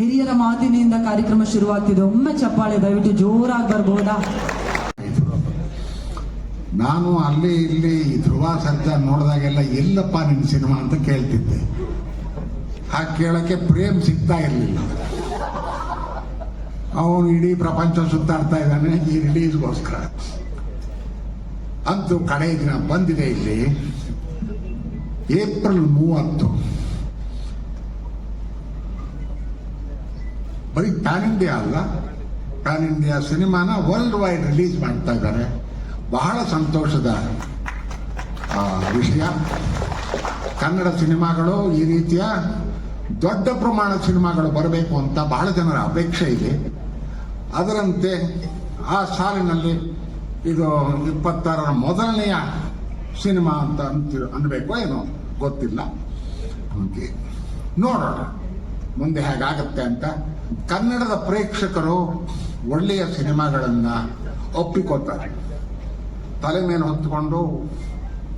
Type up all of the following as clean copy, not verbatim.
ಹಿರಿಯರ ಮಾತಿನಿಂದ ಕಾರ್ಯಕ್ರಮ ಶುರುವಾಗ್ತಿದೆ. ಒಮ್ಮೆ ಚಪ್ಪಾಳೆ ದಯವಿಟ್ಟು ಜೋರಾಗಿ ಬರ್ಬೋದಾ? ನಾನು ಅಲ್ಲಿ ಇಲ್ಲಿ ಧ್ರುವ ಸರ್ಜಾ ನೋಡಿದಾಗೆಲ್ಲ ಎಲ್ಲಪ್ಪ ನಿನ್ನ ಸಿನಿಮಾ ಅಂತ ಕೇಳ್ತಿದ್ದೆ. ಹಾಗೆ ಕೇಳಕ್ಕೆ ಪ್ರೇಮ್ ಸಿಗ್ತಾ ಇರಲಿಲ್ಲ. ಅವನು ಇಡೀ ಪ್ರಪಂಚ ಸುತ್ತಾಡ್ತಾ ಇದ್ದಾನೆ ಈ ರಿಲೀಸ್ಗೋಸ್ಕರ. ಅಂತೂ ಕಡೆ ದಿನ ಬಂದಿದೆ ಇಲ್ಲಿ ಏಪ್ರಿಲ್ 30. ಬರೀ ಪ್ಯಾನ್ ಇಂಡಿಯಾ ಅಲ್ಲ, ಪ್ಯಾನ್ ಇಂಡಿಯಾ ಸಿನಿಮಾನ ವರ್ಲ್ಡ್ ವೈಡ್ ರಿಲೀಸ್ ಮಾಡ್ತಾ ಇದ್ದಾರೆ. ಬಹಳ ಸಂತೋಷದ ವಿಷಯ. ಕನ್ನಡ ಸಿನಿಮಾಗಳು ಈ ರೀತಿಯ ದೊಡ್ಡ ಪ್ರಮಾಣದ ಸಿನಿಮಾಗಳು ಬರಬೇಕು ಅಂತ ಬಹಳ ಜನರ ಅಪೇಕ್ಷೆ ಇದೆ. ಅದರಂತೆ ಆ ಸಾಲಿನಲ್ಲಿ ಇದು 26ರ ಮೊದಲನೆಯ ಸಿನಿಮಾ ಅಂತ ಅನ್ಬೇಕೋ ಏನೋ ಗೊತ್ತಿಲ್ಲ. ನೋಡೋಣ ಮುಂದೆ ಹೇಗಾಗತ್ತೆ ಅಂತ. ಕನ್ನಡದ ಪ್ರೇಕ್ಷಕರು ಒಳ್ಳೆಯ ಸಿನಿಮಾಗಳನ್ನ ಒಪ್ಪಿಕೊತಾರೆ, ತಲೆ ಮೇಲೆ ಹೊತ್ತುಕೊಂಡು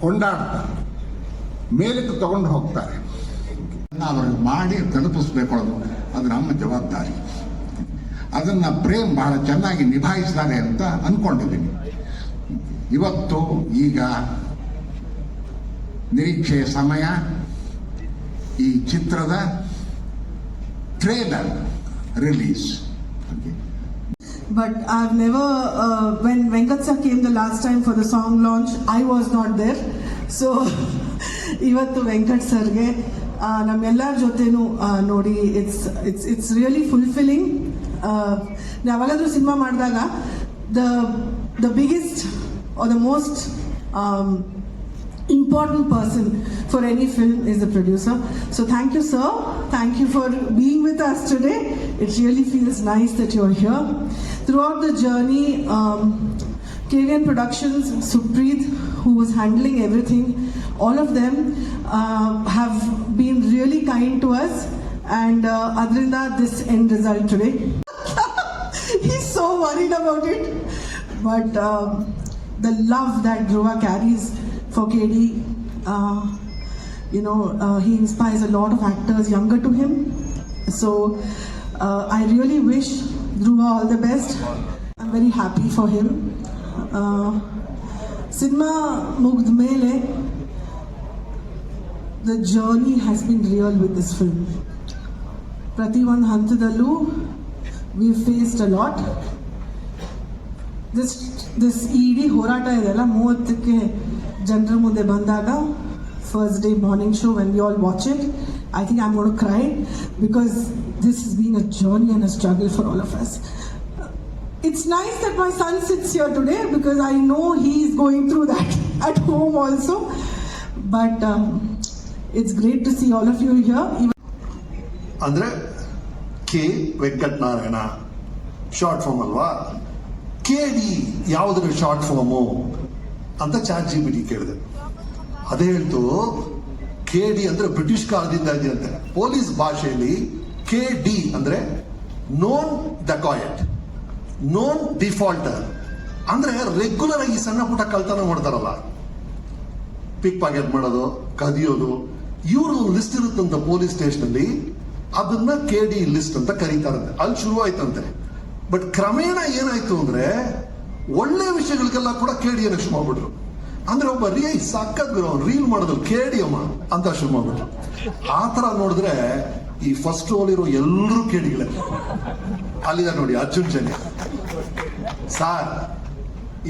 ಕೊಂಡಾಡ್ತಾರೆ, ಮೇಲಕ್ಕೆ ತಗೊಂಡು ಹೋಗ್ತಾರೆ. ಅವ್ರಿಗೆ ಮಾಡಿ ತಲುಪಿಸ್ಬೇಕು, ಅದು ನಮ್ಮ ಜವಾಬ್ದಾರಿ. ಅದನ್ನ ಪ್ರೇಮ್ ಬಹಳ ಚೆನ್ನಾಗಿ ನಿಭಾಯಿಸಿದ್ದಾರೆ ಅಂತ ಅನ್ಕೊಂಡಿದ್ದೀನಿ. ಇವತ್ತು ಈಗ ನಿರೀಕ್ಷೆಯ ಸಮಯ. ಈ ಚಿತ್ರದ trailer release. But I've never, when Venkat sir came the last time for the song launch, I was not there. So, ivattu Venkat sir ge ನಮ್ಮೆಲ್ಲರ ಜೊತೆನೂ ನೋಡಿ ಇಟ್ಸ್ ರಿಯಲಿ ಫುಲ್ಫಿಲ್ಲಿಂಗ್. ನಾವೆಲ್ಲಾದ್ರೂ ಸಿನಿಮಾ ಮಾಡಿದಾಗ the biggest are the most important person for any film is the producer. So thank you, sir. Thank you for being with us today. It really feels nice that you're here. Throughout the journey, KVN Productions, Supreet, who was handling everything, all of them have been really kind to us, and Adrinda, this end result today. He's so worried about it, but the love that Dhruva carries for KD, he inspires a lot of actors younger to him. So I really wish Dhruva all the best. I'm very happy for him. Cinema mugd mele, the journey has been real with this film. Prati one hantadallu we've faced a lot. This ED horata idella 30ಕ್ಕೆ ಜನರ ಮುಂದೆ ಬಂದಾಗ, first day morning show, when we all watch it, I think I'm going to cry because this has been a journey and a struggle for all of us. It's nice that my son sits here today because I know he's going through that at home also, but it's great to see all of you here. ಅಂದ್ರೆ K Venkata Narayana short form ಅಲ್ವಾ? KD ಯಾವುದ್ರ short form ಅಂತ ChatGPT ಕೇಳಿದೆ. ಅದೇ ಹೇಳ್ತು KD ಅಂದ್ರೆ British ಕಾಲದಿಂದ ಇದೆ ಅಂತೆ. ಪೊಲೀಸ್ ಭಾಷೆಯಲ್ಲಿ KD ಅಂದ್ರೆ ನೋನ್ ಡಕಾಯಟ್, ನೋನ್ ಡಿಫಾಲ್ಟರ್. ಅಂದ್ರೆ ರೆಗ್ಯುಲರ್ ಆಗಿ ಸಣ್ಣ ಪುಟ್ಟ ಕಳ್ತನ ಮಾಡ್ತಾರಲ್ಲ, ಪಿಕ್ ಪಾಕೆಟ್ ಮಾಡೋದು, ಕದಿಯೋದು, ಇವರು ಲಿಸ್ಟ್ ಇರುತ್ತಂತ ಪೊಲೀಸ್ ಸ್ಟೇಷನ್ ಅಲ್ಲಿ, ಅದನ್ನ KD ಲಿಸ್ಟ್ ಅಂತ ಕರೀತಾರಂತೆ. ಅಲ್ಲಿ ಶುರು ಆಯ್ತಂತೆ. ಬಟ್ ಕ್ರಮೇಣ ಏನಾಯ್ತು ಅಂದ್ರೆ ಒಳ್ಳೆ ವಿಷಯಗಳಿಗೆಲ್ಲ ಕೂಡ KD ಶುರು ಮಾಡ್ಬಿಟ್ರು. ಅಂದ್ರೆ ಒಬ್ಬ ಸಕ್ಕತ್ ರೀಲ್ ಮಾಡೋದು KD ಅಮ್ಮ ಅಂತ ಶುರು ಮಾಡ್ಬಿಟ್ರು. ಆ ತರ ನೋಡಿದ್ರೆ ಈ ಫಸ್ಟ್ ರೋಲ್ ಇರೋ ಎಲ್ಲರೂ KDಗಳೇ. ಅಲ್ಲಿದ ನೋಡಿ ಅರ್ಜುನ್ ಜನ್ಯ ಸಾರ್,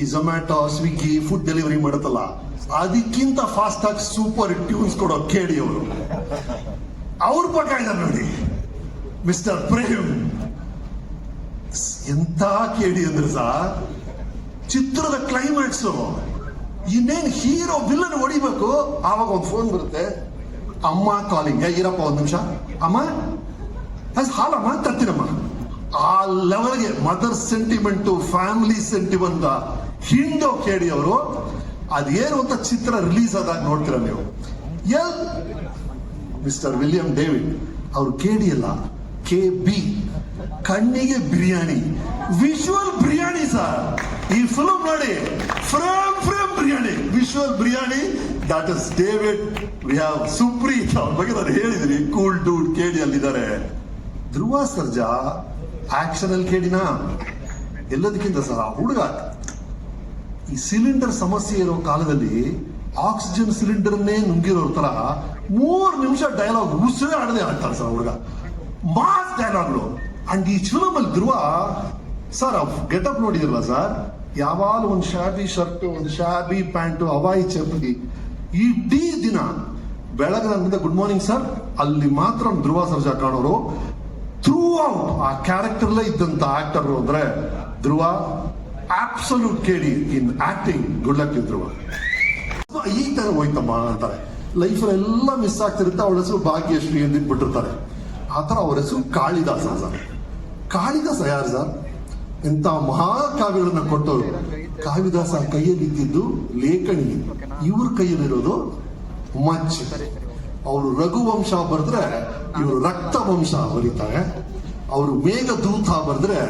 ಈ ಝೊಮ್ಯಾಟೊ ಸ್ವಿಗ್ಗಿ ಫುಡ್ ಡೆಲಿವರಿ ಮಾಡುತ್ತಲ್ಲ, ಅದಕ್ಕಿಂತ ಫಾಸ್ಟ್ ಆಗಿ ಸೂಪರ್ ಟ್ಯೂನ್ಸ್ ಕೊಡೋ KD ಅವರು. ಅವ್ರ ಪಕ್ಕ ಇದ್ದಾರೆ ನೋಡಿ ಮಿಸ್ಟರ್ ಪ್ರೇಮ್. ಎಂತ KD ಅಂದ್ರೆ ಸಾರ್, ಚಿತ್ರದ ಕ್ಲೈಮ್ಯಾಕ್ಸ್ ಇನ್ನೇನ್ ಹೀರೋ ವಿಲ್ಲನ್ ಹೊಡಿಬೇಕು, ಆವಾಗ ಒಂದು ಫೋನ್ ಬರುತ್ತೆ, ಅಮ್ಮ ಕಾಲಿಂಗ್, ಇರಪ್ಪ ಒಂದ್ ನಿಮಿಷ, ಅಮ್ಮ ಹಾಲಮ್ಮ ತರ್ತೀನಮ್ಮ. ಆ ಲೆವೆಲ್ಗೆ ಮದರ್ ಸೆಂಟಿಮೆಂಟ್, ಫ್ಯಾಮಿಲಿ ಸೆಂಟಿಮೆಂಟ್ ಹಿಂಡೋ KD ಅವರು. ಅದೇನು ಅಂತ ಚಿತ್ರ ರಿಲೀಸ್ ಆದಾಗ ನೋಡ್ತೀರ ನೀವು. ಮಿಸ್ಟರ್ ವಿಲಿಯಂ ಡೇವಿಡ್ ಅವ್ರು KD ಅಲ್ಲ, KB, ಕಣ್ಣಿಗೆ ಬಿರಿಯಾನಿ, ವಿಜುವಲ್ ಬಿರಿಯಾನಿ ಸರ್. ಈ ಫಿಲ್ಮ್ ನೋಡಿ, frame biryani, visual biryani. That is David. We have Supreeth, ಅವ್ರ ಬಗ್ಗೆ ನಾನು ಹೇಳಿದ್ರಿ, ಕೂಲ್ ಡೂಡ್ KD ಅಲ್ಲಿದ್ದಾರೆ. ಧ್ರುವ ಸರ್ಜಾ ಆಕ್ಷನ್ ಅಲ್ಲಿ ಕೇಳಿನ ಎಲ್ಲದಕ್ಕಿಂತ ಸಹ ಹುಡುಗ ಈ ಸಿಲಿಂಡರ್ ಸಮಸ್ಯೆ ಇರೋ ಕಾಲದಲ್ಲಿ ಆಕ್ಸಿಜನ್ ಸಿಲಿಂಡರ್ನೇ ನುಂಗಿರೋ ತರ 3 ನಿಮಿಷ ಡೈಲಾಗ್ ಉಸಿರೇ ಆಡದೆ ಆಡ್ತಾರೆ ಸರ್ ಹುಡುಗ. ಮಾಸ್ ಡೈಲಾಗ್ಗಳು. ಅಂಡ್ ಈ ಫಿಲಮ್ ಅಲ್ಲಿ ಧ್ರುವ ಸರ್ ಗೆಟಪ್ ನೋಡಿದಿರಲ್ಲ ಸರ್, ಯಾವಾಗ ಒಂದು ಶಾಬಿ ಶರ್ಟ್, ಒಂದು ಶಾಬಿ ಪ್ಯಾಂಟು, ಹವಾಯಿ ಚಪ್ಪಲಿ, ಇಡೀ ದಿನ ಬೆಳಗ್ಗೆ ಗುಡ್ ಮಾರ್ನಿಂಗ್ ಸರ್ ಅಲ್ಲಿ ಮಾತ್ರ ಧ್ರುವ ಸರ್ಜಾ ಕಾಣೋರು. ಥ್ರೂ ಔಟ್ ಆ ಕ್ಯಾರೆಕ್ಟರ್ಲೇ ಇದ್ದಂತ ಆಕ್ಟರ್ ಅಂದ್ರೆ ಧ್ರುವ. ಆಬ್ಸಲ್ಯೂಟ್ ಕೇಳಿ ಇನ್ ಆಕ್ಟಿಂಗ್. ಗುಡ್ ಲಕ್ ಧ್ರುವ. ಈ ತರ ಹೋಯ್ತಮ್ಮ ಅಂತಾರೆ. ಲೈಫಲ್ಲಿ ಎಲ್ಲ ಮಿಸ್ ಆಗ್ತಿರುತ್ತೆ. ಅವಳ ಹೆಸರು ಭಾಗ್ಯಶ್ರೀ ಅಂತ ಬಿಟ್ಟಿರ್ತಾರೆ. ಆತರ ಅವ್ರ ಹೆಸರು ಕಾಳಿದಾಸ ಸರ್. ಕಾಳಿದಾಸ ಯಾರು ಸರ್? ಎಂತ ಮಹಾಕಾವ್ಯಗಳನ್ನ ಕೊಟ್ಟವರು. ಕಾಳಿದಾಸ ಕೈಯಲ್ಲಿ ಇದ್ದಿದ್ದು ಲೇಖನಿ, ಇವ್ರ ಕೈಯಲ್ಲಿರೋದು ಮಚ್ಚ. ಅವರು ರಘುವಂಶ ಬರೆದ್ರೆ ಇವರು ರಕ್ತ ವಂಶ ಬರೀತಾರೆ. ಅವರು ಮೇಘದೂತ ಬರೆದ್ರೆ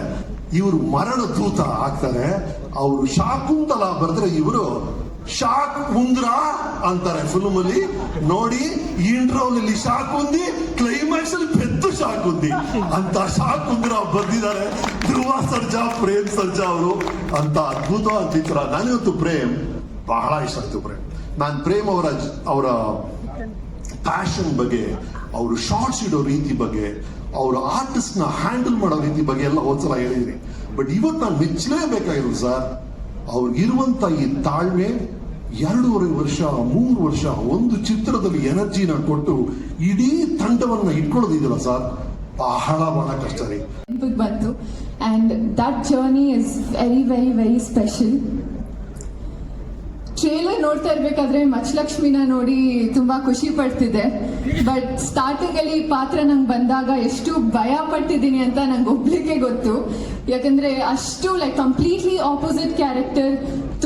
ಇವರು ಮರಣ ದೂತ ಆಗ್ತಾರೆ. ಅವರು ಶಾಕುಂತಲ ಬರೆದ್ರೆ ಇವರು ಶಾಕ್ ಉಂದ್ರ ಅಂತಾರೆ. ಫಿಲ್ಮ್ ಅಲ್ಲಿ ನೋಡಿ, ಇಂಟ್ರೋನಲ್ಲಿ ಶಾಕ್ ಉಂದಿ, ಕ್ಲೈಮ್ಯಾಕ್ಸ್ ಅಲ್ಲಿ ಪೆದ್ದು ಶಾಕ್ ಉಂದಿ ಅಂತ ಶಾಕ್ ಉಂದ್ರ ಬರ್ದಿದ್ದಾರೆ ಧ್ರುವ ಸರ್ಜಾ, ಪ್ರೇಮ್ ಸರ್ಜಾ ಅವರು. ಅಂತ ಅದ್ಭುತವಾದ ಚಿತ್ರ. ನನಗಂತೂ ಪ್ರೇಮ್ ಬಹಳ ಇಷ್ಟ ಆಯ್ತು. ನಾನು ಪ್ರೇಮ್ ಅವರ ಪ್ಯಾಷನ್ ಬಗ್ಗೆ, ಅವರು ಶಾರ್ಟ್ಸ್ ಇಡೋ ರೀತಿ ಬಗ್ಗೆ, ಅವರು ಆರ್ಟಿಸ್ಟ್ ನ ಹ್ಯಾಂಡಲ್ ಮಾಡೋ ರೀತಿ ಬಗ್ಗೆ ಎಲ್ಲ ಹೋದ್ಸಲ ಹೇಳಿದೀನಿ. ಬಟ್ ಇವತ್ತು ನಾನು ಮೆಚ್ಚಲೇಬೇಕಾಗಿರೋದು ಸರ್, ಅವ್ರಿಗಿರುವಂತ ಈ ತಾಳ್ಮೆ. 2.5 ವರ್ಷ 3 ವರ್ಷ ಒಂದು ಚಿತ್ರದಲ್ಲಿ ಎನರ್ಜಿನ ಕೊಟ್ಟು ಇಡೀ ತಂಡವನ್ನ ಇಟ್ಕೊಳ್ಳೋದಿದೆಯಲ್ಲ ಸರ್, ಬಹಳ ಕಷ್ಟ ರೀ. ಬಂತು and that journey is very very very special. Trailer ನೋಡ್ತಾ ಇರ್ಬೇಕಾದ್ರೆ ಮಚ್ಚಲಕ್ಷ್ಮಿನ ನೋಡಿ ತುಂಬಾ ಖುಷಿ ಪಡ್ತಿದ್ದೆ. ಬಟ್ ಸ್ಟಾರ್ಟಿಂಗ್ ಅಲ್ಲಿ ಪಾತ್ರ ನಂಗೆ ಬಂದಾಗ ಎಷ್ಟು ಭಯ ಪಟ್ಟಿದ್ದೀನಿ ಅಂತ ನಂಗೆ ಒಬ್ಳಿಗೆ ಗೊತ್ತು. ಯಾಕಂದ್ರೆ ಅಷ್ಟು ಲೈಕ್ ಕಂಪ್ಲೀಟ್ಲಿ ಆಪೋಸಿಟ್ ಕ್ಯಾರೆಕ್ಟರ್.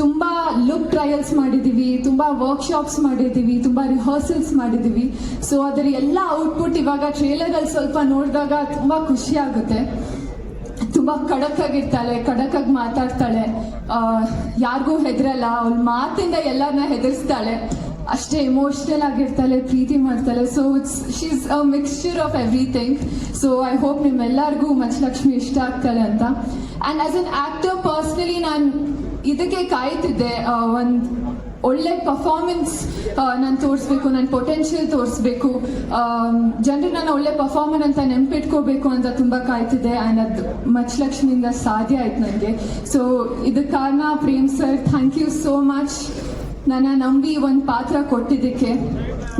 ತುಂಬಾ ಲುಕ್ ಟ್ರಯಲ್ಸ್ ಮಾಡಿದೀವಿ, ತುಂಬಾ ವರ್ಕ್ಶಾಪ್ಸ್ ಮಾಡಿದೀವಿ, ತುಂಬಾ ರಿಹರ್ಸಲ್ಸ್ ಮಾಡಿದೀವಿ. ಸೊ ಅದರ ಎಲ್ಲ ಔಟ್ಪುಟ್ ಇವಾಗ ಟ್ರೇಲರ್ ಅಲ್ಲಿ ಸ್ವಲ್ಪ ನೋಡಿದಾಗ ತುಂಬಾ ಖುಷಿ ಆಗುತ್ತೆ. ತುಂಬಾ ಖಡಕ್ ಆಗಿರ್ತಾಳೆ, ಖಡಕ್ ಆಗಿ ಮಾತಾಡ್ತಾಳೆ, ಯಾರಿಗೂ ಹೆದರಲ್ಲ. ಅವಳ ಮಾತಿಂದ ಎಲ್ಲರನ್ನ ಹೆದರ್ಸ್ತಾಳೆ. ಅಷ್ಟೇ ಎಮೋಷನಲ್ ಆಗಿರ್ತಾಳೆ, ಪ್ರೀತಿ ಮಾಡ್ತಾಳೆ. So she's a mixture of everything. So I hope ನಿಮ್ಮೆಲ್ಲರಿಗೂ ಮಚ್ಚಲಕ್ಷ್ಮಿ ಇಷ್ಟ ಆಗ್ತಾಳೆ ಅಂತ. And as an actor personally ನಾನು ಇದಕ್ಕೆ ಕಾಯ್ತಿದ್ದೆ. ಒಂದು ಒಳ್ಳೆ ಪರ್ಫಾರ್ಮೆನ್ಸ್ ನಾನು ತೋರಿಸ್ಬೇಕು, ನನ್ನ ಪೊಟೆನ್ಷಿಯಲ್ ತೋರಿಸ್ಬೇಕು, ಜನರು ನಾನು ಒಳ್ಳೆ ಪರ್ಫಾರ್ಮರ್ ಅಂತ ನೆನ್ಪಿಟ್ಕೋಬೇಕು ಅಂತ ತುಂಬ ಕಾಯ್ತಿದ್ದೆ. ಆ್ಯಂಡ್ ಅದು ಮಚ್ಚಲಕ್ಷ್ಮಿಯಿಂದ ಸಾಧ್ಯ ಆಯ್ತು ನನಗೆ. ಸೊ ಇದಕ್ಕೆ ಕಾರಣ Prem sir, thank you so much. ನನ್ನ ನಂಬಿ ಒಂದು ಪಾತ್ರ ಕೊಟ್ಟಿದ್ದಕ್ಕೆ.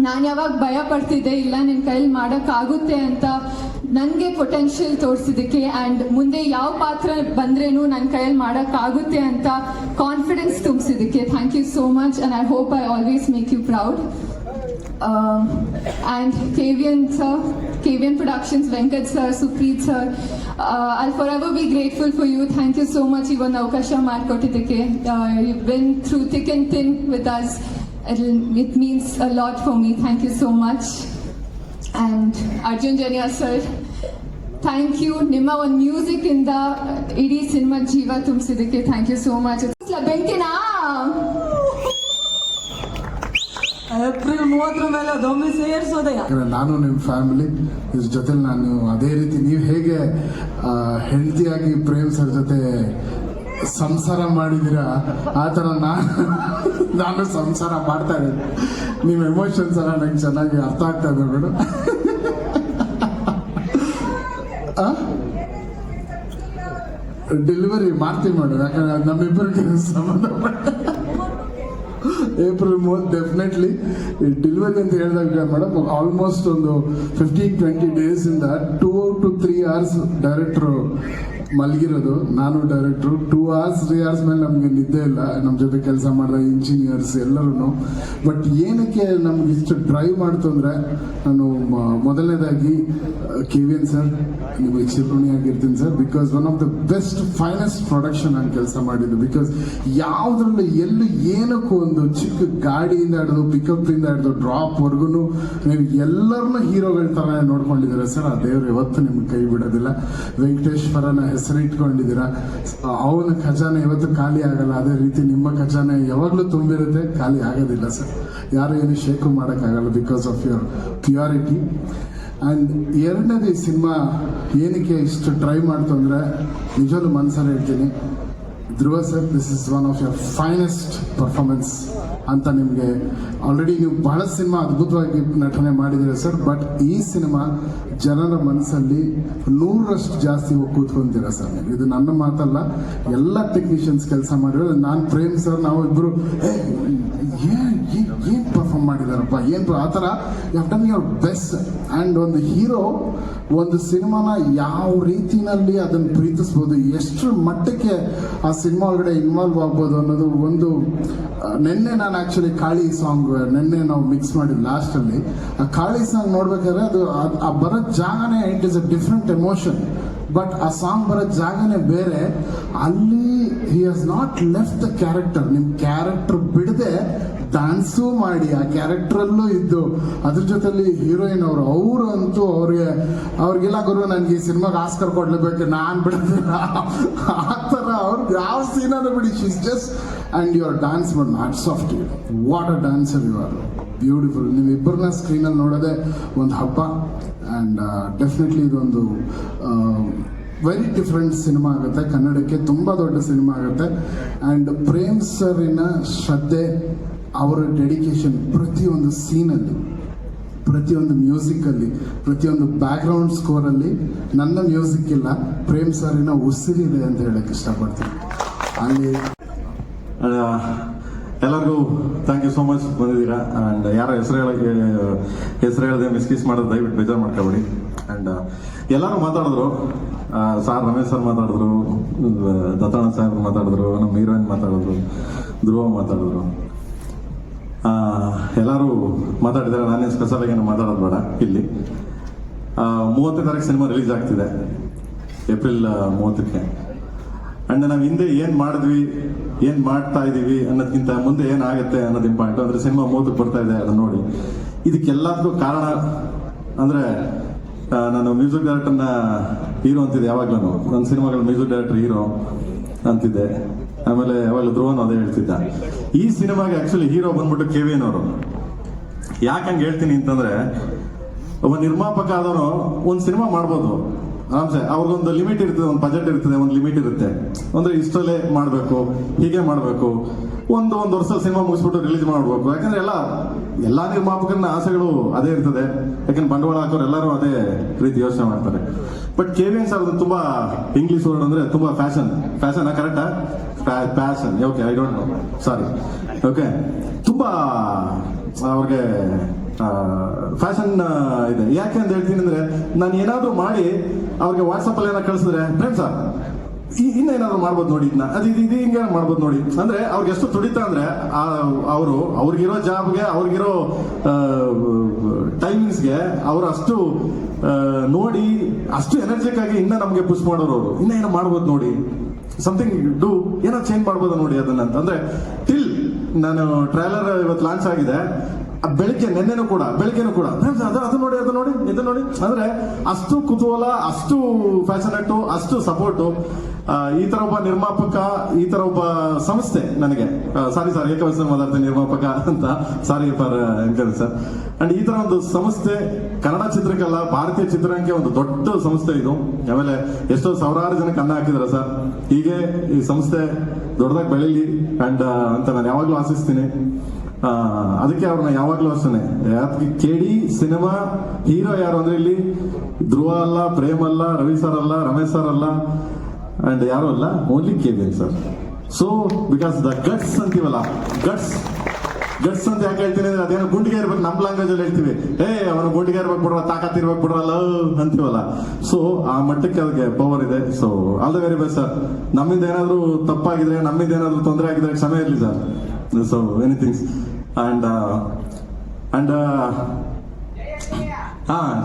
ನಾನು ಯಾವಾಗ ಭಯ ಪಡ್ತಿದ್ದೆ, ಇಲ್ಲ ನಿನ್ನ ಕೈಯಲ್ಲಿ ಮಾಡೋಕ್ಕಾಗುತ್ತೆ ಅಂತ ನನಗೆ ಪೊಟೆನ್ಷಿಯಲ್ ತೋರಿಸಿದ್ದಕ್ಕೆ. ಆ್ಯಂಡ್ ಮುಂದೆ ಯಾವ ಪಾತ್ರ ಬಂದ್ರೇನು ನನ್ನ ಕೈಯಲ್ಲಿ ಮಾಡೋಕ್ಕಾಗುತ್ತೆ ಅಂತ ಕಾನ್ಫಿಡೆನ್ಸ್ ತುಂಬಿಸಿದ್ದಕ್ಕೆ. Thank you so much and I hope I always make you proud. And KVN sir, KVN Productions, Venkat sir, Supreet sir, I'll forever be grateful for you. Thank you so much. Even Avakasha Markotiddeke. You've been through thick and thin with us. It means a lot for me. Thank you so much. And Arjun Janya sir, thank you. Nimma one music in the idi cinema jeeva tumsiddeke. Thank you so much. It's la benkina. April 30 ಮೇಲೆ ದೊಮ್ಮೆ ಸೇರಿಸೋದಯ್ಯ. ನಾನು ನಿಮ್ಮ family ಇದ್ರ ಜೊತೆ ನಾನು ಅದೇ ರೀತಿ ನೀವು ಹೇಗೆ ಹೆಂಡತಿಯಾಗಿ ಪ್ರೇಮ್ ಸರ್ ಜೊತೆ ಸಂಸಾರ ಮಾಡಿದ್ದೀರಾ ಆ ಥರ ನಾನು ಸಂಸಾರ ಮಾಡ್ತಾ ಇದ್ದೀನಿ. ನಿಮ್ಮ ಎಮೋಷನ್ಸ್ ಎಲ್ಲ ನಂಗೆ ಚೆನ್ನಾಗಿ ಅರ್ಥ ಆಗ್ತಾ ಇದೆ ಮೇಡಮ್. ಡೆಲಿವರಿ ಮಾಡ್ತೀವಿ ಮೇಡಮ್, ಯಾಕಂದ್ರೆ ನಮ್ಮಿಬ್ಬರಿಗೆ ಸಂಬಂಧಪಟ್ಟ ಏಪ್ರಿಲ್ 30 ಡೆಫಿನೆಟ್ಲಿ ಡೆಲಿವರಿ ಅಂತ ಹೇಳಿದಾಗ ಮೇಡಮ್ ಆಲ್ಮೋಸ್ಟ್ ಒಂದು 15-20 ಡೇಸ್ ಇಂದ 2 to 3 hours ಡೈರೆಕ್ಟ್ರು ಮಲಗಿರೋದು. ನಾನು ಡೈರೆಕ್ಟ್ರು 2 hours 3 hours ಮೇಲೆ ನಮಗೆ ನಿದ್ದೆ ಇಲ್ಲ. ನಮ್ಮ ಜೊತೆ ಕೆಲಸ ಮಾಡಿದ ಇಂಜಿನಿಯರ್ಸ್ ಎಲ್ಲರೂ. ಬಟ್ ಏನಕ್ಕೆ ನಮ್ಗೆ ಇಷ್ಟು ಡ್ರೈವ್ ಮಾಡ್ತು ಅಂದರೆ, ನಾನು ಮೊದಲನೇದಾಗಿ KVN ಸರ್ ನಿಮಗೆ ಚಿರಋಣಿಯಾಗಿರ್ತೀನಿ sir. Because one of the best finest production ನಾನು ಕೆಲಸ ಮಾಡಿದ್ದು. ಬಿಕಾಸ್ ಯಾವುದ್ರಲ್ಲೂ ಎಲ್ಲೂ ಏನಕ್ಕೂ ಒಂದು ಚಿಕ್ಕ ಗಾಡಿಯಿಂದ ಹಿಡಿದು ಪಿಕಪ್ಪಿಂದ ಹಿಡಿದು ಡ್ರಾಪ್ವರೆಗೂ ನೀವು ಎಲ್ಲರನ್ನೂ ಹೀರೋಗಳ ಥರ ನೋಡ್ಕೊಂಡಿದ್ದೀರಾ ಸರ್. ಆ ದೇವರು ಯಾವತ್ತೂ ನಿಮ್ಗೆ ಕೈ ಬಿಡೋದಿಲ್ಲ. ವೆಂಕಟೇಶ್ವರನ ಹೆಸರು ಇಟ್ಕೊಂಡಿದ್ದೀರಾ. ಅವನ ಖಜಾನೆ ಯಾವತ್ತೂ ಖಾಲಿ ಆಗಲ್ಲ. ಅದೇ ರೀತಿ ನಿಮ್ಮ ಖಜಾನೆ ಯಾವಾಗಲೂ ತುಂಬಿರುತ್ತೆ, ಖಾಲಿ ಆಗೋದಿಲ್ಲ ಸರ್. ಯಾರು ಏನು ಶೇಕು ಮಾಡೋಕ್ಕಾಗಲ್ಲ because of your purity. And ಎರಡನೇದು ಈ ಸಿನಿಮಾ ಏನಕ್ಕೆ ಇಷ್ಟು ಟ್ರೈ ಮಾಡ್ತು ಅಂದರೆ ನಿಜವೂ ಮನಸ್ಸಲ್ಲಿ ಹೇಳ್ತೀನಿ, Dhruva sir, this is one of your finest performance ಅಂತ ನಿಮಗೆ ಆಲ್ರೆಡಿ ನೀವು ಬಹಳ ಸಿನಿಮಾ ಅದ್ಭುತವಾಗಿ ನಟನೆ ಮಾಡಿದ್ದೀರ ಸರ್. ಬಟ್ ಈ ಸಿನಿಮಾ ಜನರ ಮನಸ್ಸಲ್ಲಿ 100ರಷ್ಟು ಜಾಸ್ತಿ ಹೋಗಿ ಕೂತ್ಕೊಂತೀರ ಸರ್ ನೀವು. ಇದು ನನ್ನ ಮಾತಲ್ಲ, ಎಲ್ಲ ಟೆಕ್ನಿಷಿಯನ್ಸ್ ಕೆಲಸ ಮಾಡಿರೋದು. ನಾನು ಪ್ರೇಮ್ ಸರ್ ನಾವು ಇಬ್ಬರು ಏನು ಪರ್ಫಾರ್ಮ್ ಮಾಡಿದಾರಪ್ಪ, ಏನು ಆ ಥರ you have done your best. And ಒಂದು ಹೀರೋ ಒಂದು ಸಿನಿಮಾನ ಯಾವ ರೀತಿನಲ್ಲಿ ಅದನ್ನು ಪ್ರೀತಿಸ್ಬೋದು, ಎಷ್ಟರ ಮಟ್ಟಕ್ಕೆ ಆ ಸಿನಿಮಾ ಒಳಗಡೆ ಇನ್ವಾಲ್ವ್ ಆಗ್ಬೋದು ಅನ್ನೋದು ಒಂದು ನಿನ್ನೆ ನಾನು ಆ್ಯಕ್ಚುಲಿ ಕಾಳಿ ಸಾಂಗ್ ನಿನ್ನೆ ನಾವು ಮಿಕ್ಸ್ ಮಾಡಿದ್ದು ಲಾಸ್ಟಲ್ಲಿ. ಆ ಕಾಳಿ ಸಾಂಗ್ ನೋಡ್ಬೇಕಾದ್ರೆ ಅದು ಆ ಬರೋ ಜಾಗನೇ it is a different emotion. But ಆ ಸಾಂಗ್ ಬರೋ ಜಾಗನೇ ಬೇರೆ. ಅಲ್ಲಿ he has not left the character. ನಿಮ್ಮ ಕ್ಯಾರೆಕ್ಟರ್ ಬಿಡದೆ ಡ್ಯಾನ್ಸು ಮಾಡಿ ಆ ಕ್ಯಾರೆಕ್ಟ್ರಲ್ಲೂ ಇದ್ದು ಅದ್ರ ಜೊತೆಲಿ ಹೀರೋಯಿನ್ ಅವರು ಅಂತೂ ಅವ್ರಿಗೆಲ್ಲ ಗುರು ನನಗೆ ಈ ಸಿನಿಮಾಗೆ ಆಸ್ಕರ್ ಕೊಡ್ಲೇಬೇಕು, ನಾನು ಬಿಡೋದಿಲ್ಲ ಆ ಥರ ಅವ್ರಿಗೆ ಯಾವ ಸೀನಾನು ಬಿಡಿ, she's just and your dance but hats off to you. What a dancer you are, beautiful. ನೀವು ಇಬ್ಬರನ್ನ ಸ್ಕ್ರೀನಲ್ಲಿ ನೋಡೋದೇ ಒಂದು ಹಬ್ಬ. ಆ್ಯಂಡ್ ಡೆಫಿನೆಟ್ಲಿ ಇದೊಂದು ವೆರಿ ಡಿಫ್ರೆಂಟ್ ಸಿನಿಮಾ ಆಗುತ್ತೆ, ಕನ್ನಡಕ್ಕೆ ತುಂಬ ದೊಡ್ಡ ಸಿನಿಮಾ ಆಗುತ್ತೆ. ಆ್ಯಂಡ್ ಪ್ರೇಮ್ ಸರಿನ ಶ್ರದ್ಧೆ, ಅವರ ಡೆಡಿಕೇಶನ್ ಪ್ರತಿಯೊಂದು ಸೀನಲ್ಲಿ, ಪ್ರತಿಯೊಂದು ಮ್ಯೂಸಿಕಲ್ಲಿ, ಪ್ರತಿಯೊಂದು ಬ್ಯಾಕ್ಗ್ರೌಂಡ್ ಸ್ಕೋರಲ್ಲಿ ನನ್ನ ಮ್ಯೂಸಿಕ್ ಇಲ್ಲ, ಪ್ರೇಮ್ ಸರಿನ ಉಸಿರಿದೆ ಅಂತ ಹೇಳಕ್ಕೆ ಇಷ್ಟಪಡ್ತೀನಿ. ಅಲ್ಲಿ ಎಲ್ಲರಿಗೂ ಥ್ಯಾಂಕ್ ಯು ಸೋ ಮಚ್ ಬಂದಿದ್ದೀರಾ. ಆ್ಯಂಡ್ ಯಾರೋ ಹೆಸರು ಹೇಳದೆ ಮಿಸ್ಕಿಸ್ ಮಾಡೋದು ದಯವಿಟ್ಟು ಬೇಜಾರು ಮಾಡ್ಕೊಬೇಡಿ. ಆ್ಯಂಡ್ ಎಲ್ಲರೂ ಮಾತಾಡಿದ್ರು, ಸಾರ್ ರಮೇಶ್ ಸರ್ ಮಾತಾಡಿದ್ರು, ದತ್ತಣ್ಣ ಸಾಹೇಬ್ ಮಾತಾಡಿದ್ರು, ನಮ್ಮ ಹೀರೋಯಿನ್ ಮಾತಾಡಿದ್ರು, ಧ್ರುವ ಮಾತಾಡಿದ್ರು, ಎಲ್ಲರೂ ಮಾತಾಡಿದ್ದಾರೆ. ನಾನೇನು ಸ್ಪೆಷಲ್ ಆಗಿ ಮಾತಾಡೋದು ಬೇಡ. ಇಲ್ಲಿ 30ನೇ ತಾರೀಕು ಸಿನಿಮಾ ರಿಲೀಸ್ ಆಗ್ತಿದೆ, ಏಪ್ರಿಲ್ 30ಕ್ಕೆ. ಅಂಡ್ ನಾವು ಹಿಂದೆ ಏನ್ ಮಾಡಿದ್ವಿ, ಏನ್ ಮಾಡ್ತಾ ಇದೀವಿ ಅನ್ನೋದಕ್ಕಿಂತ ಮುಂದೆ ಏನಾಗುತ್ತೆ ಅನ್ನೋದು ಇಂಪಾರ್ಟೆಂಟ್. ಅಂದ್ರೆ ಸಿನಿಮಾ 30ಕ್ಕೆ ಬರ್ತಾ ಇದೆ, ಅದನ್ನ ನೋಡಿ. ಇದಕ್ಕೆಲ್ಲದಕ್ಕೂ ಕಾರಣ ಅಂದ್ರೆ ನಾನು ಮ್ಯೂಸಿಕ್ ಡೈರೆಕ್ಟರ್ನ ಹೀರೋ ಅಂತಿದ್ದೆ ಯಾವಾಗ್ಲೂ. ನನ್ನ ಸಿನಿಮಾಗಳ ಮ್ಯೂಸಿಕ್ ಡೈರೆಕ್ಟರ್ ಹೀರೋ ಅಂತಿದ್ದೆ. ಆಮೇಲೆ ಯಾವಾಗಲೂ ಧ್ರುವನು ಅದೇ ಹೇಳ್ತಿದ್ದ. ಈ ಸಿನಿಮಾಗೆ ಆಕ್ಚುಲಿ ಹೀರೋ ಬಂದ್ಬಿಟ್ಟು KVN ಅವರು. ಯಾಕಂಗೆ ಹೇಳ್ತೀನಿ ಅಂತಂದ್ರೆ, ಒಬ್ಬ ನಿರ್ಮಾಪಕ ಆದವನು ಒಂದು ಸಿನಿಮಾ ಮಾಡ್ಬೋದು ಆರಾಮ್ಸೆ. ಅವ್ರಿಗೊಂದು ಲಿಮಿಟ್ ಇರ್ತದೆ, ಒಂದು ಬಜೆಟ್ ಇರ್ತದೆ, ಒಂದು ಲಿಮಿಟ್ ಇರುತ್ತೆ. ಅಂದ್ರೆ ಇಷ್ಟಲ್ಲೇ ಮಾಡಬೇಕು, ಹೀಗೆ ಮಾಡಬೇಕು, ಒಂದು ವರ್ಷ ಸಿನಿಮಾ ಮುಗಿಸ್ಬಿಟ್ಟು ರಿಲೀಸ್ ಮಾಡ್ಬೇಕು. ಯಾಕಂದ್ರೆ ಎಲ್ಲಾ ನಿರ್ಮಾಪಕನ ಆಸೆಗಳು ಅದೇ ಇರ್ತದೆ. ಯಾಕಂದ್ರೆ ಬಂಡವಾಳ ಹಾಕೋರು ಎಲ್ಲರೂ ಅದೇ ರೀತಿ ಯೋಚನೆ ಮಾಡ್ತಾರೆ. ಬಟ್ KVN ಸರ್ ತುಂಬಾ ಇಂಗ್ಲಿಷ್ ವರ್ಡ್ ಅಂದ್ರೆ ತುಂಬಾ ಫ್ಯಾಷನ್ ಕರೆಕ್ಟಾ? Passion, okay, I don't know, sorry, okay. ತುಂಬಾ ಅವ್ರಿಗೆ ಫ್ಯಾಷನ್ ಇದೆ. ಯಾಕೆ ಅಂತ ಹೇಳ್ತೀನಿ ಅಂದ್ರೆ, ನಾನು ಏನಾದ್ರು ಮಾಡಿ ಅವ್ರಿಗೆ ವಾಟ್ಸಪ್ ಅಲ್ಲಿ ಏನೋ ಕಳಿಸಿದ್ರೆ, ಫ್ರೆಂಡ್ಸ್ ಇನ್ನೇನಾದ್ರು ಮಾಡ್ಬೋದು ನೋಡಿ, ಇದನ್ನ ಇದು ಹಿಂಗೆ ಮಾಡ್ಬೋದು ನೋಡಿ ಅಂದ್ರೆ ಅವ್ರಿಗೆ ಎಷ್ಟು ತುಡಿತಾ ಅಂದ್ರೆ ಅವ್ರಿಗಿರೋ ಜಾಬ್ಗೆ, ಅವ್ರಿಗಿರೋ ಟೈಮಿಂಗ್ಸ್ಗೆ ಅವ್ರು ಅಷ್ಟು ನೋಡಿ, ಅಷ್ಟು ಎನರ್ಜಿಕ್ ಆಗಿ ಇನ್ನ ನಮ್ಗೆ ಪುಷ್ ಮಾಡೋರು. ಅವರು ಇನ್ನ ಏನೋ ಮಾಡ್ಬೋದು ನೋಡಿ, ಸಮಥಿಂಗ್ ಡೂ, ಏನೋ ಚೇಂಜ್ ಮಾಡ್ಬೋದು ನೋಡಿ ಅದನ್ನ ಅಂದ್ರೆ. ಟಿಲ್ ನಾನು ಟ್ರೈಲರ್ ಇವತ್ತು ಲಾಂಚ್ ಆಗಿದೆ, ನೆನ್ನೆನೂ ಕೂಡ ಬೆಳಿಗ್ಗೆನೂ ಕೂಡ ಅದು ನೋಡಿ ಇದು ನೋಡಿ ಅಂದ್ರೆ ಅಷ್ಟು ಕುತೂಹಲ, ಅಷ್ಟು ಫ್ಯಾಷನೇಟು, ಅಷ್ಟು ಸಪೋರ್ಟು. ಈ ತರ ಒಬ್ಬ ನಿರ್ಮಾಪಕ, ಈ ತರ ಒಬ್ಬ ಸಂಸ್ಥೆ ನನಗೆ, ಸಾರಿ ಏಕವಚನ ಮಾತಾಡ್ತೀನಿ ನಿರ್ಮಾಪಕ ಅಂತ, sorry for encourage sir. And ಈ ತರ ಒಂದು ಸಂಸ್ಥೆ ಕನ್ನಡ ಚಿತ್ರಕ್ಕಲ್ಲ, ಭಾರತೀಯ ಚಿತ್ರರಂಗಕ್ಕೆ ಒಂದು ದೊಡ್ಡ ಸಂಸ್ಥೆ ಇದು. ಆಮೇಲೆ ಎಷ್ಟೋ ಸಾವಿರಾರು ಜನಕ್ಕೆ ಅನ್ನ ಹಾಕಿದಾರೆ ಸರ್. ಹೀಗೆ ಈ ಸಂಸ್ಥೆ ದೊಡ್ಡದಾಗಿ ಬೆಳೀಲಿ ಅಂಡ್ ಅಂತ ನಾನು ಯಾವಾಗ್ಲೂ ಆಶಿಸ್ತೀನಿ. ಅದಕ್ಕೆ ಅವ್ರನ್ನ ಯಾವಾಗ್ಲೂ ಅಷ್ಟೇ, KD ಸಿನಿಮಾ ಹೀರೋ ಯಾರು ಅಂದ್ರೆ ಇಲ್ಲಿ ಧ್ರುವ ಅಲ್ಲ, ಪ್ರೇಮ್ ಅಲ್ಲ, ರವಿ ಸರ್ ಅಲ್ಲ, ರಮೇಶ್ ಸರ್ ಅಲ್ಲ, ಅಂಡ್ ಯಾರು ಅಲ್ಲ, only KVN sir. So because the guts ಅಂತೀವಲ್ಲ, ಗಟ್ಸ್ ಅಂತ ಯಾಕೆ ಹೇಳ್ತೀನಿ ಅಂದ್ರೆ, ಅದೇನೋ ಗುಂಡಿಗೆ ಇರ್ಬೇಕು, ನಮ್ಮ ಲ್ಯಾಂಗ್ವೇಜ್ ಅಲ್ಲಿ ಹೇಳ್ತೀವಿ, ಅವನು ಗುಂಡಿಗೆ ಇರ್ಬೇಕು ಬಿಡ್ರ, ತಾಕತ್ ಇರ್ಬೇಕು ಬಿಡ್ರಲ್ಲ ಅಂತೀವಲ್ಲ. ಸೊ ಆ ಮಟ್ಟಕ್ಕೆ ಅದಕ್ಕೆ ಪವರ್ ಇದೆ. So all the very best sir. ನಮ್ಮಿಂದ ಏನಾದ್ರು ತಪ್ಪಾಗಿದ್ರೆ, ನಮ್ಮಿಂದ ಏನಾದ್ರು ತೊಂದರೆ ಆಗಿದ್ರೆ ಕ್ಷಮೆ ಇರಲಿ ಸರ್. ಸೊ ಎನಿಥಿಂಗ್ಸ್ ಅಂಡ್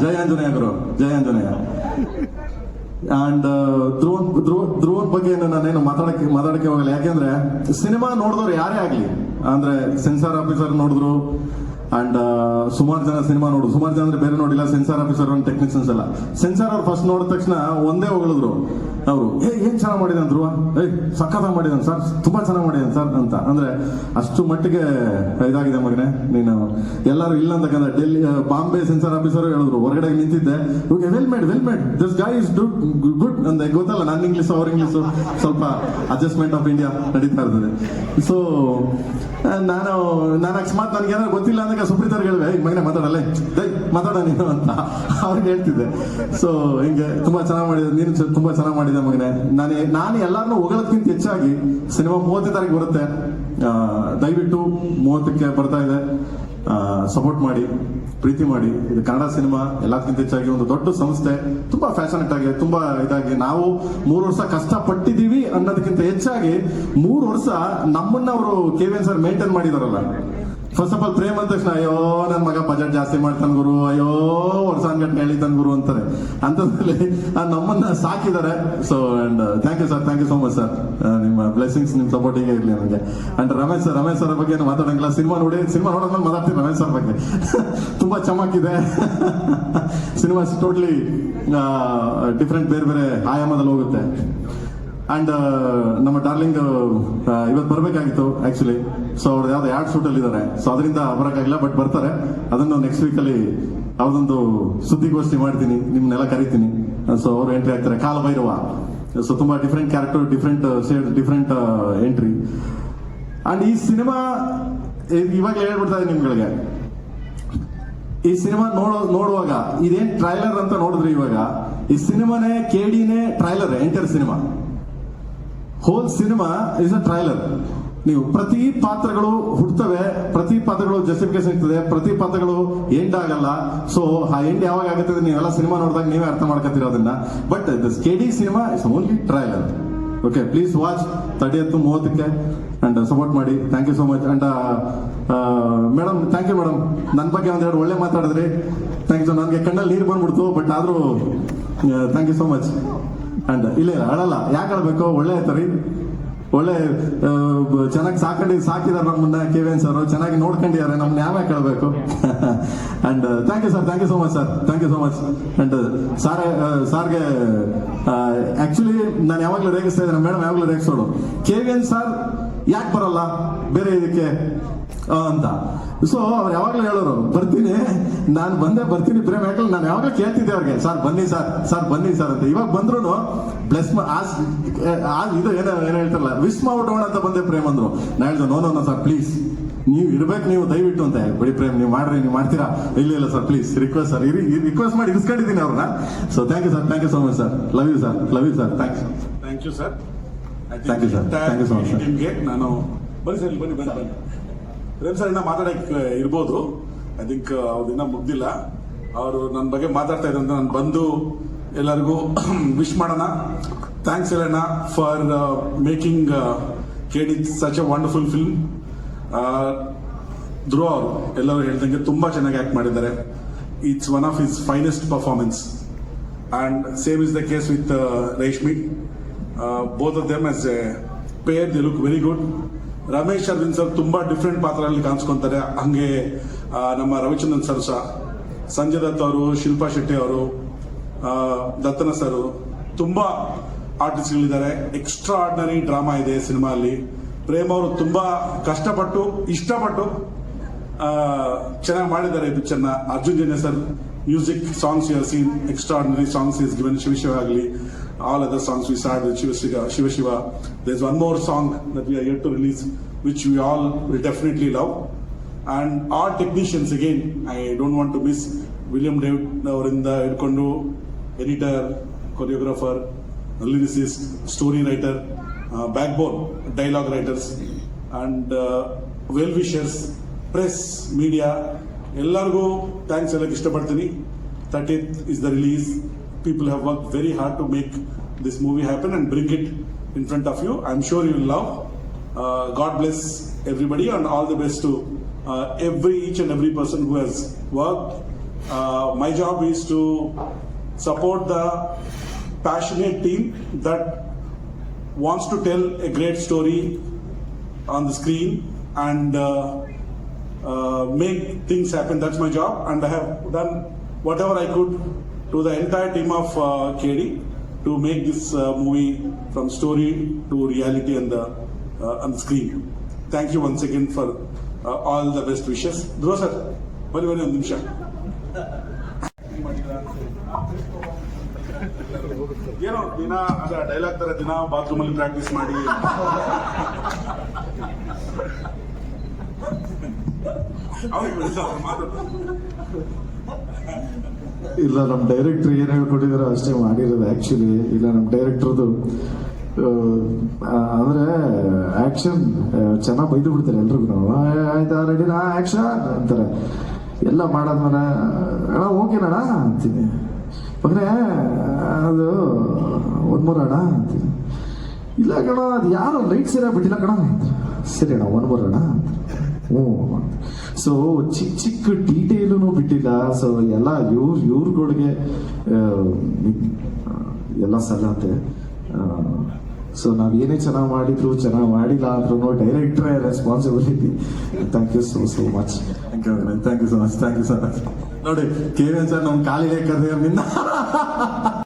ಜಯ ಆಂಜನೇಯ ಗುರು, ಜಯ ಆಂಜನೇಯ. ಅಂಡ್ ಧ್ರುವನ್ ಬಗ್ಗೆ ನಾನೇನು ಮಾತಾಡಕ್ಕೆ ಹೋಗಲ್ಲ. ಯಾಕೆಂದ್ರೆ ಸಿನಿಮಾ ನೋಡಿದವ್ರು ಯಾರೇ ಆಗ್ಲಿ, ಅಂದ್ರೆ ಸೆನ್ಸಾರ್ ಆಫೀಸರ್ ನೋಡಿದ್ರು, ಅಂಡ್ ಸುಮಾರು ಜನ ಸಿನಿಮಾ ನೋಡು, ಸುಮಾರು ಜನ ಅಂದ್ರೆ ಬೇರೆ ನೋಡಿಲ್ಲ, ಸೆನ್ಸಾರ್ ಆಫೀಸರ್ ಟೆಕ್ನಿಷಿಯನ್ಸ್ ಎಲ್ಲ. ಸೆನ್ಸಾರ್ ಅವ್ರು ಫಸ್ಟ್ ನೋಡಿದ ತಕ್ಷಣ ಒಂದೇ ಹೊಗಳಿದ್ರು ಅವರು, ಏನ್ ಚೆನ್ನಾಗಿ ಮಾಡಿದಾನೆ ಧ್ರುವ, ಸಖತ್ತಾಗಿ ಮಾಡಿದಾನೆ ಸರ್, ತುಂಬಾ ಚೆನ್ನಾಗಿ ಮಾಡಿದಾನೆ ಸರ್ ಅಂತ. ಅಂದ್ರೆ ಅಷ್ಟು ಮಟ್ಟಿಗೆ ಇದಾಗಿದೆ ಮಗನೇ ನೀನು. ಎಲ್ಲರೂ ಇಲ್ಲ ಅಂತಕ್ಕಂಥ ಡೆಲ್ಲಿ ಬಾಂಬೆ ಸೆನ್ಸಾರ್ ಆಫೀಸರ್ ಹೇಳಿದ್ರು, ಹೊರಗಡೆ ನಿಂತಿದ್ದೆ, well made this guy is good ಅಂತ. ಗೊತ್ತಲ್ಲ, ನನ್ನ ಇಂಗ್ಲಿಷ್ ಅವ್ರ ಇಂಗ್ಲಿಷ್ ಸ್ವಲ್ಪ ಅಡ್ಜಸ್ಟ್ಮೆಂಟ್ ಆಫ್ ಇಂಡಿಯಾ ನಡೀತಾ ಇರ್ತದೆ. ಸೊ ನಾನು ಅಕಸ್ಮಾತ್ ನನಗೆ ಏನಾದ್ರು ಗೊತ್ತಿಲ್ಲ ಅಂದಾಗ ಸುಪ್ರೀತರ್ಗೆ ಹೇಳಿದೆ, ಮಗನೇ ಮಾತಾಡಲ್ಲ, ಮಾತಾಡ ನೀನು ಅಂತ ಅವ್ರಿಗೆ ಹೇಳ್ತಿದ್ದೆ. ಸೊ ಹಿಂಗೆ ತುಂಬಾ ಚೆನ್ನಾಗಿ ಮಾಡಿದೆ, ನೀನು ತುಂಬಾ ಚೆನ್ನಾಗಿ ಮಾಡಿದೆ ಮಗನೇ. ನಾನು ಎಲ್ಲಾರನ್ನೂ ಹೊಗಳೋದಕ್ಕಿಂತ ಹೆಚ್ಚಾಗಿ ಸಿನಿಮಾ 30 ತಾರೀಕು ಬರುತ್ತೆ, ದಯವಿಟ್ಟು 30ಕ್ಕೆ ಬರ್ತಾ ಇದೆ, ಸಪೋರ್ಟ್ ಮಾಡಿ, ಪ್ರೀತಿ ಮಾಡಿ. ಇದು ಕನ್ನಡ ಸಿನಿಮಾ ಎಲ್ಲದಕ್ಕಿಂತ ಹೆಚ್ಚಾಗಿ ಒಂದು ದೊಡ್ಡ ಸಂಸ್ಥೆ, ತುಂಬಾ ಫ್ಯಾಷನೇಟ್ ಆಗಿ, ತುಂಬಾ ಇದಾಗಿ ನಾವು 3 ವರ್ಷ ಕಷ್ಟಪಟ್ಟಿದ್ದೀವಿ ಅನ್ನೋದಕ್ಕಿಂತ ಹೆಚ್ಚಾಗಿ 3 ವರ್ಷ ನಮ್ಮನ್ನ ಅವರು KVN ಸರ್ ಮೇಂಟೈನ್ ಮಾಡಿದಾರಲ್ಲ. ಫಸ್ಟ್ ಆಫ್ ಆಲ್ ಪ್ರೇಮ್ ಅಂದ ತಕ್ಷಣ ಅಯ್ಯೋ ನನ್ನ ಮಗ ಬಜೆಟ್ ಜಾಸ್ತಿ ಮಾಡ್ತಾನೆ ಗುರು, ಅಯ್ಯೋ ವರ್ಷ ಅನ್ಗಟ್ಟೆ ಹೇಳಿತಾನೆ ಗುರು ಅಂತಾರೆ. ಅಂಥದ್ರಲ್ಲಿ ನಮ್ಮನ್ನ ಸಾಕಿದ್ದಾರೆ. So and thank you sir, thank you so much sir. ನಿಮ್ಮ ಬ್ಲೆಸ್ಸಿಂಗ್ಸ್, ನಿಮ್ಮ ಸಪೋರ್ಟಿಗೆ ಇರಲಿ ನನಗೆ. ಅಂಡ್ ರಮೇಶ್ ಸರ್ ಬಗ್ಗೆ ಮಾತಾಡಂಗಿಲ್ಲ, ಸಿನಿಮಾ ನೋಡೋದ್ಮೇಲೆ ಮಾತಾಡ್ತೀನಿ ರಮೇಶ್ ಸರ್ ಬಗ್ಗೆ. ತುಂಬಾ ಚಮಕಿದೆ ಸಿನಿಮಾ, ಟೋಟ್ಲಿ ಡಿಫ್ರೆಂಟ್, ಬೇರೆ ಬೇರೆ ಆಯಾಮದಲ್ಲಿ ಹೋಗುತ್ತೆ. ಅಂಡ್ ನಮ್ಮ ಡಾರ್ಲಿಂಗ್ ಇವತ್ತು ಬರಬೇಕಾಗಿತ್ತು ಆಕ್ಚುಲಿ. ಸೊ ಅವ್ರು ಯಾವ್ದು 2 ಶೂಟ್ ಅಲ್ಲಿ ಇದ್ದಾರೆ, ಸೊ ಅದರಿಂದ ಬರೋಕ್ಕಾಗಿಲ್ಲ, ಬಟ್ ಬರ್ತಾರೆ. ಅದನ್ನು ನೆಕ್ಸ್ಟ್ ವೀಕ್ ಅಲ್ಲಿ ಅವ್ರದೊಂದು ಸುದ್ದಿಗೋಷ್ಠಿ ಮಾಡ್ತೀನಿ, ನಿಮ್ನೆಲ್ಲ ಕರಿತೀನಿ. ಸೊ ಅವ್ರು ಎಂಟ್ರಿ ಆಗ್ತಾರೆ, ಕಾಲಭೈರವ. ಸೊ ತುಂಬಾ different character, different shade, different entry. And ಈ ಸಿನಿಮಾ ಇವಾಗಲೇ ಹೇಳ್ಬಿಡ್ತಾ ಇದೆ ನಿಮ್ಗಳಿಗೆ, ಈ ಸಿನಿಮಾ ನೋಡುವಾಗ ಇದೇನ್ ಟ್ರೈಲರ್ ಅಂತ ನೋಡಿದ್ರಿ, ಇವಾಗ ಈ ಸಿನಿಮಾನೇ KDನೇ trailer, entire cinema, whole cinema is a trailer. ನೀವು ಪ್ರತಿ ಪಾತ್ರಗಳು ಹುಡ್ತವೆ, ಪ್ರತಿ ಪಾತ್ರಗಳು ಜಸ್ಟಿಫಿಕೇಶನ್ ಇರ್ತದೆ, ಪ್ರತಿ ಪಾತ್ರಗಳು ಎಂಡ್ ಆಗಲ್ಲ. ಸೊ ಆ ಎಂಡ್ ಯಾವಾಗ ಆಗುತ್ತೆ ನೀವೆಲ್ಲ ಸಿನಿಮಾ ನೋಡಿದಾಗ ನೀವೇ ಅರ್ಥ ಮಾಡ್ಕೊತೀರ ಅದನ್ನ. But this KD cinema is only trailer. Okay, please watch 30th 30ಕ್ಕೆ ಅಂಡ್ ಸಪೋರ್ಟ್ ಮಾಡಿ. Thank you so much. And madam, thank you madam, ನನ್ನ ಬಗ್ಗೆ ಒಂದೆರಡು ಒಳ್ಳೆ ಮಾತಾಡಿದ್ರಿ. Thank you. ನನಗೆ ಕಣ್ಣಲ್ಲಿ ನೀರು ಬಂದ್ಬಿಡ್ತು, ಬಟ್ ಆದ್ರೂ thank you so much. And ಇಲ್ಲ ಅಳಲ್ಲ, ಯಾಕೆ ಅಳ್ಬೇಕು, ಒಳ್ಳೆ ಆಯ್ತರಿ, ಒಳ್ಳೆ ಚೆನ್ನಾಗಿ ಸಾಕಿದಾರೆ ನಮ್ಮನ್ನ KVN ಸರ್, ಚೆನ್ನಾಗಿ ನೋಡ್ಕೊಂಡಿದ್ದಾರೆ ನಮ್ಮನ್ನ, ಯಾವ್ಯಾಕೆ ಕೇಳಬೇಕು. And thank you sir, thank you so much sir, thank you so much. And ಸಾರ್ಗೆ ಆಕ್ಚುಲಿ ನಾನು ಯಾವಾಗಲೂ ರೇಗಿಸ್ತಾ ಇದ್ದೇನೆ, ಮೇಡಮ್ ಯಾವಾಗಲೂ ರೇಗಿಸೋಳು, KVN ಸರ್ ಯಾಕೆ ಬರಲ್ಲ ಬೇರೆ ಇದಕ್ಕೆ ಅಂತ. ಸೊ ಅವ್ರು ಯಾವಾಗಲೂ ಹೇಳೋರು, ನಾನು ಬರ್ತೀನಿ ಪ್ರೇಮ್, ಯಾಕಂದ್ರೆ ನಾನು ಯಾವಾಗಲೂ ಕೇಳ್ತಿದ್ದೆ ಅವ್ರಿಗೆ, ಸರ್ ಬನ್ನಿ ಸರ್ ಅಂತ. ಇವಾಗ ಬಂದ್ರು ಬ್ಲೆಸ್ ಇದು ಏನೋ ಹೇಳ್ತಾರಲ್ಲ, ವಿಶ್ ಮಾಡ್ಬಿಡೋಣ ಅಂತ ಬಂದೆ ಪ್ರೇಮ್ ಅಂದ್ರು. ನಾ ಹೇಳಿದೆ ನೋ ಸರ್ ಪ್ಲೀಸ್, ನೀವು ಇರ್ಬೇಕು, ನೀವು ದಯವಿಟ್ಟು ಅಂತ. ಬಿಡಿ ಪ್ರೇಮ್, ನೀವು ಮಾಡ್ತೀರಾ? ಇಲ್ಲ sir please, request sir, request ಮಾಡಿ ಇರಿಸ್ಕೊಂಡಿದ್ದೀನಿ ಅವ್ರನ್ನ. So thank you sir, thank you so much sir, love you sir, thanks. Thank you sir, thank you sir, thank you so much sir. ನಿಮ್ಗೆ ನಾನು ಬನ್ನಿ ಪ್ರೇಮ್ ಸರ್ ಇನ್ನ ಮಾತಾಡಕ್ಕೆ ಇರ್ಬೋದು. ಐ ಥಿಂಕ್ ಅವ್ರದಿನ್ನ ಮುಗ್ದಿಲ್ಲ. ಅವರು ನನ್ನ ಬಗ್ಗೆ ಮಾತಾಡ್ತಾ ಇದ್ದಂತ ನಾನು ಬಂದು ಎಲ್ಲರಿಗೂ ವಿಶ್ ಮಾಡೋಣ. ಥ್ಯಾಂಕ್ಸ್ ಹೇಳೋಣ for making KD such a wonderful film. Dhruva ಅವರು ಎಲ್ಲರೂ ಹೇಳ್ದಂಗೆ ತುಂಬಾ ಚೆನ್ನಾಗಿ ಆಕ್ಟ್ ಮಾಡಿದ್ದಾರೆ. It's one of his finest performance. And same is the case with Reshmi. Both of them as a pair they look very good. Ramesh Aravind sir ತುಂಬಾ different ಪಾತ್ರಗಳಲ್ಲಿ ಕಾಣಿಸ್ಕೊಂತಾರೆ. ಹಂಗೆ ನಮ್ಮ ರವಿಚಂದ್ರನ್ ಸರ್ ಸಹ, ಸಂಜಯ್ ದತ್ ಅವರು, ಶಿಲ್ಪಾ ಶೆಟ್ಟಿ ಅವರು, ದತ್ತನ ಸರ್, ತುಂಬಾ ಆರ್ಟಿಸ್ಟ್ಗಳಿದ್ದಾರೆ. ಎಕ್ಸ್ಟ್ರಾ ಆರ್ಡಿನರಿ ಡ್ರಾಮಾ ಇದೆ ಸಿನಿಮಾ ಅಲ್ಲಿ. ಪ್ರೇಮ್ ಅವರು ತುಂಬಾ ಕಷ್ಟಪಟ್ಟು ಇಷ್ಟಪಟ್ಟು ಚೆನ್ನಾಗಿ ಮಾಡಿದ್ದಾರೆ ಈ ಪಿಕ್ಚರ್ನ. Arjun Janya sir music, songs you have seen extraordinary songs is given. Shiva ಆಗಲಿ, all other songs we started with Shiva. There's one more song that we are yet to release, which we all will definitely love. And our technicians, again, I don't want to miss William David ಅವರಿಂದ ಹಿಡ್ಕೊಂಡು editor, choreographer, lyricist, story writer, backbone, dialogue writers, and well wishers, press, media, ಎಲ್ಲರಿಗೂ thanks ಹೇಳಕ್ಕೆ ಇಷ್ಟಪಡ್ತೀನಿ. 30th is the release. People have worked very hard to make this movie happen and bring it in front of you. I'm sure you will love. God bless everybody and all the best to each and every person who has worked. My job is to support the passionate team that wants to tell a great story on the screen and make things happen. That's my job, and I have done whatever I could to the entire team of KD to make this movie from story to reality on the screen. Thank you once again for all the best wishes. Dhruva sir, ಬನ್ನಿ ಒಂದು ನಿಮಿಷ. ಏನೋ ದಿನ ಅದ dialogue ತರ ದಿನ bathroom ಅಲ್ಲಿ practice ಮಾಡಿ ಇಲ್ಲ, ನಮ್ಮ ಡೈರೆಕ್ಟರ್ ಏನ್ ಹೇಳ್ಕೊಟ್ಟಿದಾರೋ ಅಷ್ಟೇ ಮಾಡಿರೋದು ಆಕ್ಚುಲಿ. ಇಲ್ಲ, ನಮ್ಮ ಡೈರೆಕ್ಟರ್ದು ಅಂದ್ರೆ ಆಕ್ಷನ್ ಚೆನ್ನಾಗಿ ಬೈದು ಬಿಡ್ತಾರೆ ಎಲ್ರಿಗೂ. ಆಯ್ತಾ ರೆಡಿನಾ ಆಕ್ಷನ್ ಅಂತಾರೆ. ಎಲ್ಲ ಮಾಡಾದ್ಮೇಲೆ ಅಣ್ಣ ಓಕೆನಣ್ಣ ಅಂತೀನಿ. ಮಗನೇ ಅದು ಒಂದ್ ಅಣ್ಣ ಅಂತೀನಿ. ಇಲ್ಲ ಕಣ, ಅದು ಯಾರು ಲೈಟ್ ಸರಿಯಾಗಿ ಬಿಟ್ಟಿಲ್ಲ ಕಣ. ಸರಿ ಅಣ್ಣ ಒಂದ್ ಅಣ್ಣ. ಹ್ಞೂ. ಸೊ ಚಿಕ್ಕ ಚಿಕ್ಕ ಡೀಟೇಲು ಬಿಟ್ಟಿಲ್ಲ. ಸೊ ಎಲ್ಲ ಇವ್ರುಗಳಿಗೆ ಎಲ್ಲ ಸಲಹೆ. ಸೊ ನಾವ್ ಏನೇ ಚೆನ್ನಾಗಿ ಮಾಡಿದ್ರು ಚೆನ್ನಾಗಿ ಮಾಡಿಲ್ಲ ಅಂದ್ರೂ ಡೈರೆಕ್ಟ್ರೇ responsibility. Thank you so much. Thank you so much. ನೋಡಿ, KVN ಸರ್ ನಮ್ ಕಾಲಿಗೆ ಕರೆದ